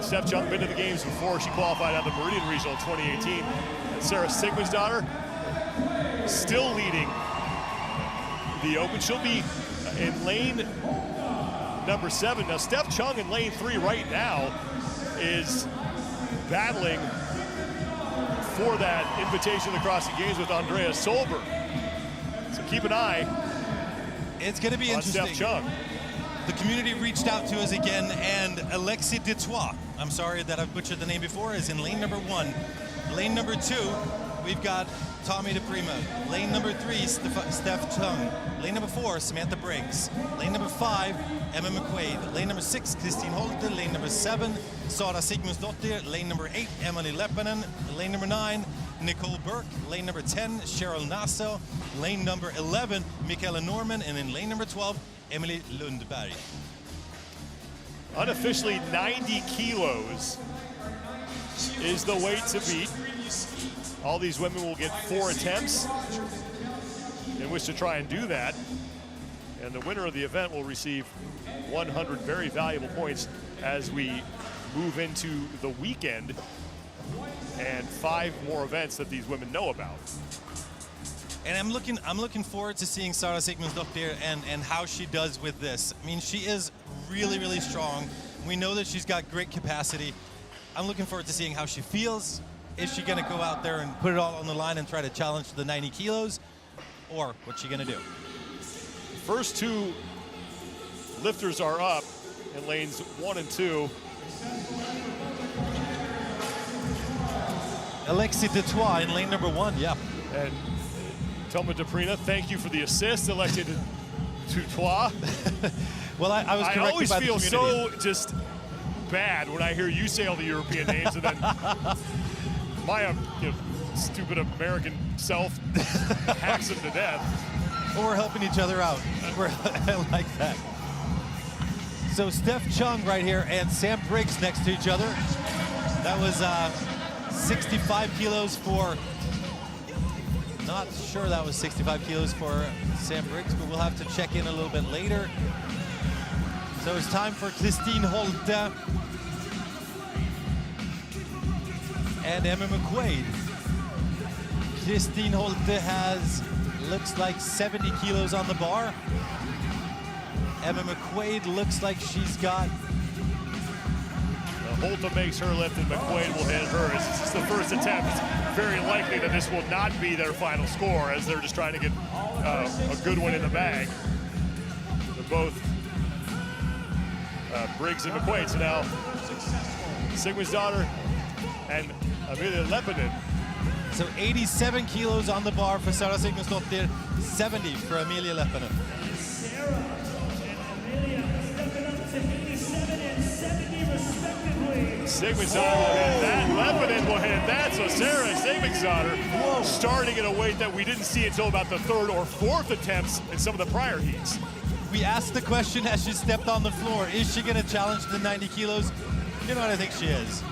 Steph Chung, been to the games before. She qualified on the Meridian Regional in 2018. And Sara Sigmundsdottir still leading the Open. She'll be in lane number 7. Now, Steph Chung in lane 3 right now is battling for that invitation to the CrossFit Games with Andrea Solberg. So keep an eye. It's going to be interesting. Steph Chung. The community reached out to us again, and Alexis Detroit, I'm sorry that I've butchered the name before, is in lane number 1. Lane number 2, we've got Tommy DePrima. Lane number 3, Steph Chung. Lane number 4, Samantha Briggs. Lane number 5, Emma McQuaid. Lane number 6, Christine Holte. Lane number 7, Sara Sigmundsdottir. Lane number 8, Emily Leppänen. Lane number 9, Nicole Burke. Lane number 10, Cheryl Nasso. Lane number 11, Michaela Norman. And in lane number 12, Emily Lundberg. Unofficially 90 kilos is the weight to beat. All these women will get 4 attempts in which to try and do that. And the winner of the event will receive 100 very valuable points as we move into the weekend and 5 more events that these women know about. And I'm looking forward to seeing Sara Sigmundsdottir and how she does with this. I mean, she is really, really strong. We know that she's got great capacity. I'm looking forward to seeing how she feels. Is she gonna go out there and put it all on the line and try to challenge the 90 kilos? Or what's she gonna do? First 2 lifters are up in lanes 1 and 2. Alexis Detroit in lane number 1, yeah. And Toma DePrina, thank you for the assist, Alexis Detroit. Well, I was corrected always by the feel community. so just bad when I hear you say all the European names and then my stupid American self hacks them to death. Well, we're helping each other out. I like that. So Steph Chung right here and Sam Briggs next to each other. That was 65 kilos for, not sure that was 65 kilos for Sam Briggs, but we'll have to check in a little bit later. So it's time for Christine Holte and Emma McQuaid. Christine Holte has, looks like 70 kilos on the bar. Emma McQuaid looks like she's got... Holte makes her lift and McQuaid will hit hers. This is the first attempt. It's very likely that this will not be their final score as they're just trying to get a good one in the bag. They're both Briggs and McQuaid. So now Sigmundsdottir and Amelia Leppänen. So 87 kilos on the bar for Sara Sigmundsdottir, 70 for Amelia Leppänen. Sigmundsdottir will hit that, Leppänen will hit that, so Sara Sigmundsdottir starting at a weight that we didn't see until about the 3rd or 4th attempts in some of the prior heats. We asked the question as she stepped on the floor, is she gonna challenge the 90 kilos? You know what, I think she is.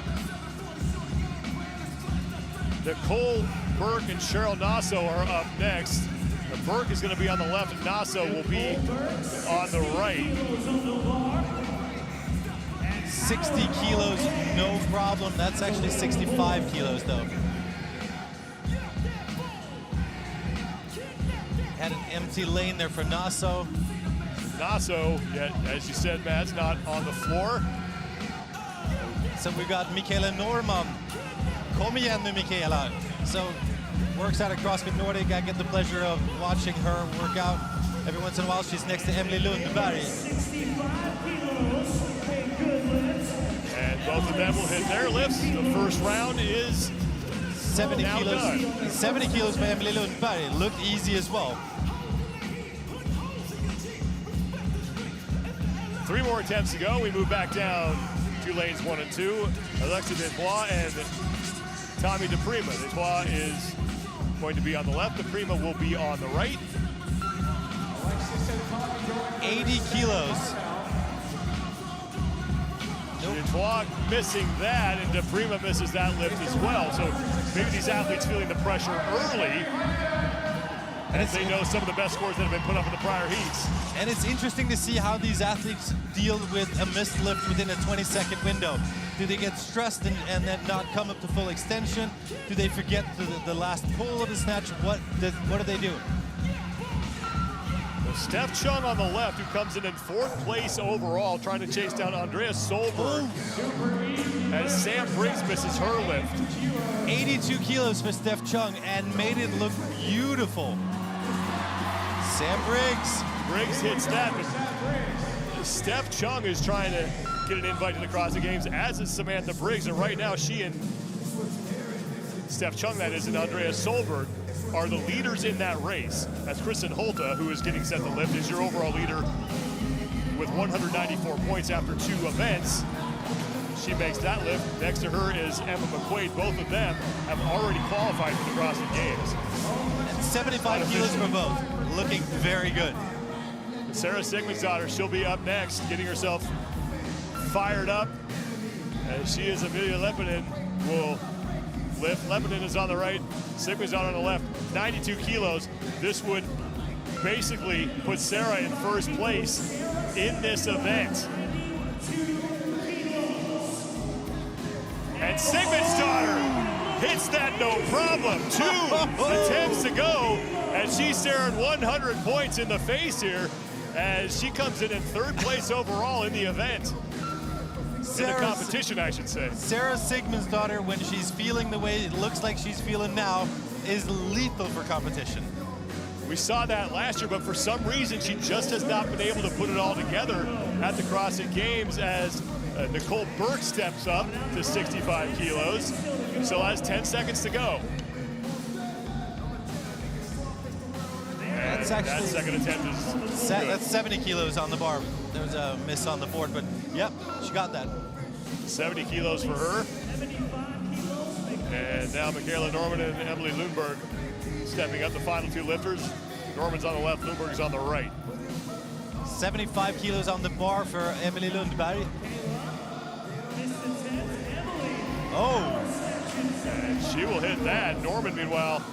Nicole Burke and Cheryl Nasso are up next. Burke is gonna be on the left and Nasso will be on the right. 60 kilos, no problem. That's actually 65 kilos though. Had an empty lane there for Nasso. Nasso, yeah, as you said, Matt's not on the floor. So we've got Michaela Norman. Kom igen nu, Michaela. So works out at CrossFit Nordic. I get the pleasure of watching her work out every once in a while. She's next to Emily Lundberg. And both of them will hit their lifts. The first round is 70 kilos. Done. 70 kilos for Emily Lundberg. Looked easy as well. 3 more attempts to go. We move back down to lanes 1 and 2. Alexis Detroit and Tommy DePrima. Detroit is going to be on the left. DePrima will be on the right. 80 kilos. Detroit missing that, and DePrima misses that lift as well. So maybe these athletes feeling the pressure early And they know some of the best scores that have been put up in the prior heats. And it's interesting to see how these athletes deal with a missed lift within a 20-second window. Do they get stressed and then not come up to full extension? Do they forget the last pull of the snatch? What do they do? Steph Chung on the left, who comes in 4th place overall, trying to chase down Andrea Solberg as Sam Briggs misses her lift. 82 kilos for Steph Chung and made it look beautiful. Sam Briggs. Briggs hits that, but Steph Chung is trying to get an invite to the CrossFit Games, as is Samantha Briggs, and right now she and Steph Chung, that is, and Andrea Solberg are the leaders in that race. That's Kristen Holta, who is getting set to lift, is your overall leader with 194 points after 2 events. She makes that lift. Next to her is Emma McQuaid. Both of them have already qualified for the CrossFit Games. And 75 kilos for both. Looking very good. Sara Sigmundsdottir, she'll be up next, getting herself fired up. As she is Amelia Lepinen will lift. Lepinen is on the right, Sigmundsdottir on the left, 92 kilos. This would basically put Sara in 1st place in this event. And Sigmundsdottir hits that no problem. 2 attempts to go, and she stared 100 points in the face here as she comes in 3rd place overall in the event. In the competition, I should say. Sara Sigmundsdottir, when she's feeling the way it looks like she's feeling now, is lethal for competition. We saw that last year, but for some reason, she just has not been able to put it all together at the CrossFit Games as Nicole Burke steps up to 65 kilos. Still has 10 seconds to go. And That's actually, that second attempt is that's 70 kilos on the bar. There was a miss on the board, but yep, she got that. 70 kilos for her. And now Michaela Norman and Emily Lundberg stepping up, the final 2 lifters. Norman's on the left, Lundberg's on the right. 75 kilos on the bar for Emily Lundberg. Oh! And she will hit that. Norman, meanwhile,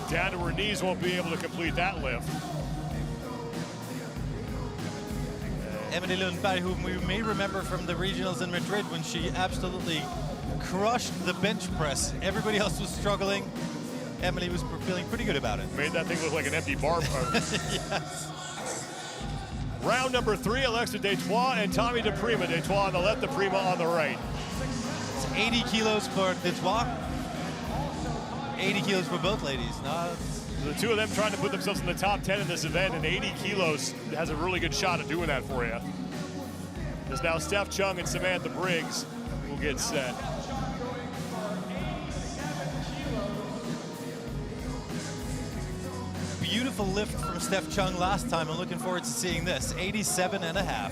down to her knees, won't be able to complete that lift. Emily Lundberg, whom we may remember from the regionals in Madrid when she absolutely crushed the bench press. Everybody else was struggling. Emily was feeling pretty good about it. Made that thing look like an empty bar. Yes. Round number 3, Alexa Detroit and Tommy DePrima. Detroit on the left, DePrima on the right. It's 80 kilos for Detroit. 80 kilos for both ladies. No, the 2 of them trying to put themselves in the top 10 in this event, and 80 kilos has a really good shot at doing that for you. There's now Steph Chung and Samantha Briggs will get set. Beautiful lift from Steph Chung last time. I'm looking forward to seeing this. 87.5.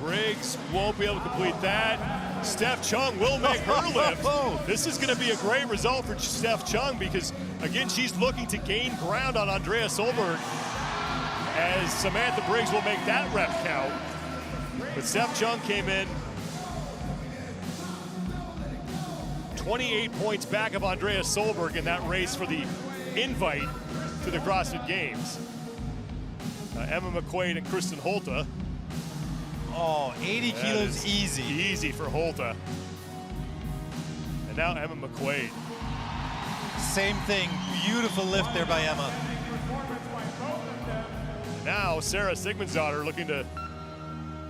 Briggs won't be able to complete that. Steph Chung will make her lift. This is going to be a great result for Steph Chung because, again, she's looking to gain ground on Andrea Solberg as Samantha Briggs will make that rep count. But Steph Chung came in 28 points back of Andrea Solberg in that race for the invite to the CrossFit Games. Emma McQuaid and Kristen Holta. Oh, 80 kilos easy. Easy for Holta. And now Emma McQuaid. Same thing. Beautiful lift there by Emma. Now Sara Sigmundsdottir looking to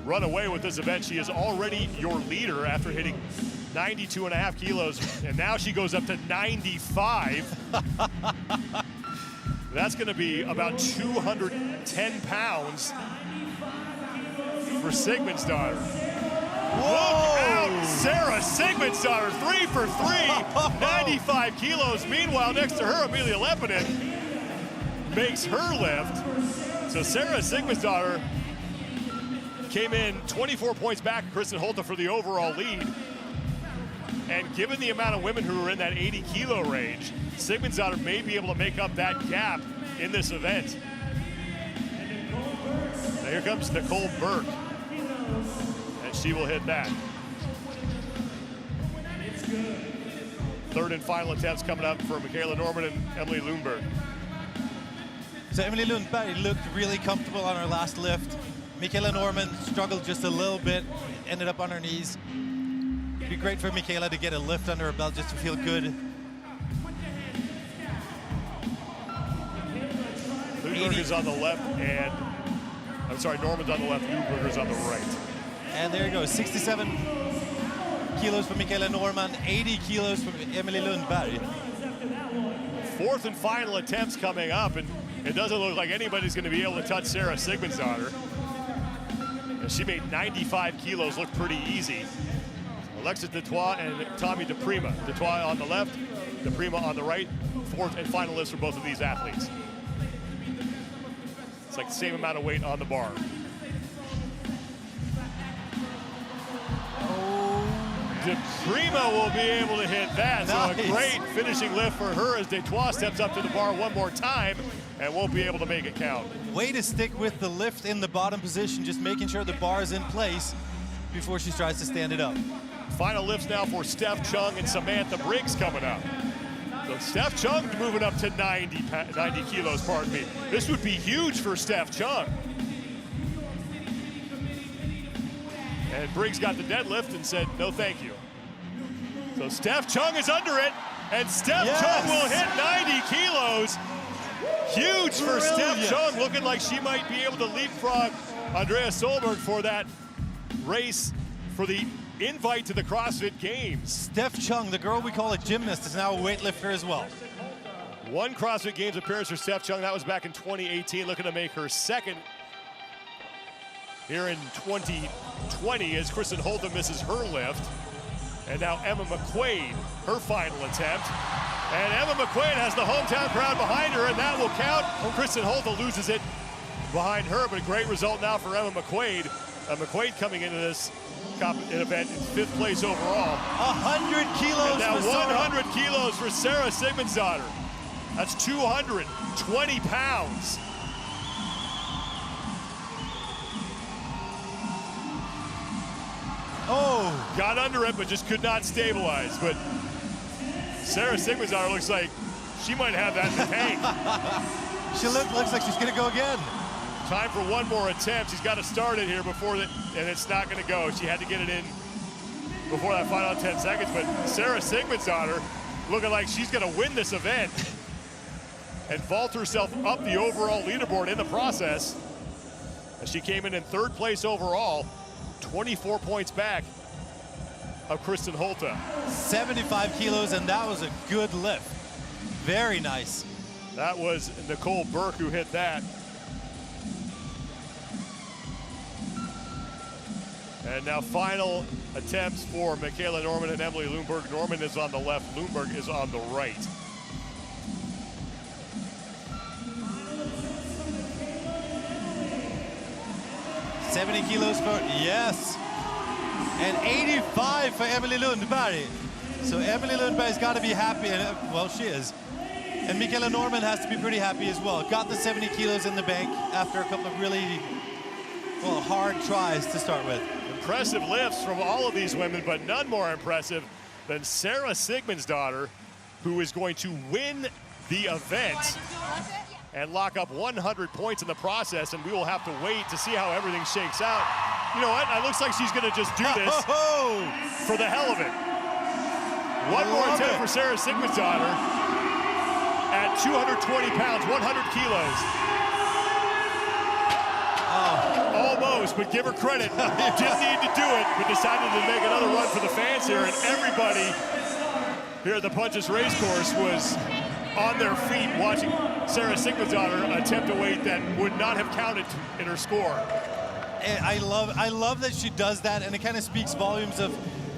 run away with this event. She is already your leader after hitting 92.5 kilos, and now she goes up to 95. That's going to be about 210 pounds for Sigmundsdottir. Look out, Sara Sigmundsdottir, 3 for 3, 95 kilos. Meanwhile, next to her, Amelia Lepinen makes her lift. So Sara Sigmundsdottir came in 24 points back of Kristen Holta for the overall lead. And given the amount of women who are in that 80 kilo range, Sigmundsdottir may be able to make up that gap in this event. Now here comes Nicole Burke, and she will hit that. Third and final attempts coming up for Michaela Norman and Emily Lundberg. So Emily Lundberg looked really comfortable on her last lift. Michaela Norman struggled just a little bit, ended up on her knees. It'd be great for Michaela to get a lift under her belt just to feel good. Lundberger's on the left and, I'm sorry, Norman's on the left, Lundberger's on the right. And there you go, 67 kilos for Michaela Norman, 80 kilos for Emily Lundberg. Fourth and final attempts coming up, and it doesn't look like anybody's going to be able to touch Sara Sigmundsdottir. And she made 95 kilos look pretty easy. Alexis Detroit and Tommy DePrima. Detroit on the left, DePrima on the right. Fourth and final lifts for both of these athletes. It's like the same amount of weight on the bar. DePrima will be able to hit that. Nice. So a great finishing lift for her as Detroit steps up to the bar one more time and won't be able to make it count. Way to stick with the lift in the bottom position, just making sure the bar is in place before she tries to stand it up. Final lifts now for Steph Chung and Samantha Briggs coming up. So Steph Chung moving up to 90 kilos, pardon me. This would be huge for Steph Chung. And Briggs got the deadlift and said, no thank you. So Steph Chung is under it, and Steph Chung will hit 90 kilos. Huge for Steph Chung, looking like she might be able to leapfrog Andrea Solberg for that race for the invite to the CrossFit Games. Steph Chung, the girl we call a gymnast, is now a weightlifter as well. One CrossFit Games appearance for Steph Chung. That was back in 2018, looking to make her second here in 2020 as Kristen Holden misses her lift. And now Emma McQuaid, her final attempt. And Emma McQuaid has the hometown crowd behind her, and that will count. Kristen Holden loses it behind her, but a great result now for Emma McQuaid. McQuaid coming into this event in 5th place overall. 100 kilos and now for Sara. 100 kilos for Sara Sigmundsdottir. That's 220 pounds. Oh! Got under it, but just could not stabilize. But Sara Sigmundsdottir looks like she might have that in the tank. She looks like she's gonna go again. Time for one more attempt. She's got to start it here before that, and it's not gonna go. She had to get it in before that final 10 seconds, but Sara Sigmundsdottir looking like she's gonna win this event and vault herself up the overall leaderboard in the process. As she came in 3rd place overall, 24 points back of Kristen Holte. 75 kilos, and that was a good lift. Very nice. That was Nicole Burke who hit that. And now final attempts for Michaela Norman and Emily Lundberg. Norman is on the left, Lundberg is on the right. $70 kilos for, yes. And 85 for Emily Lundberg. So Emily Lundberg's got to be happy, and well, she is. And Michaela Norman has to be pretty happy as well. Got the 70 kilos in the bank after a couple of really, well, hard tries to start with. Impressive lifts from all of these women, but none more impressive than Sara Sigmundsdottir, who is going to win the event and lock up 100 points in the process, and we will have to wait to see how everything shakes out. You know what? It looks like she's gonna just do this for the hell of it. One more attempt for Sara Sigmundsdottir at 220 pounds, 100 kilos. Almost, but give her credit. Didn't need to do it, but decided to make another run for the fans here, and everybody here at the Punches Racecourse was on their feet watching Sara Sigmundsdottir attempt a weight that would not have counted in her score. And I love that she does that, and it kind of speaks volumes of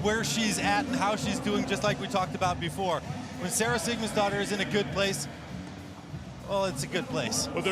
where she's at and how she's doing, just like we talked about before. When Sara Sigmundsdottir is in a good place, well, it's a good place. Well,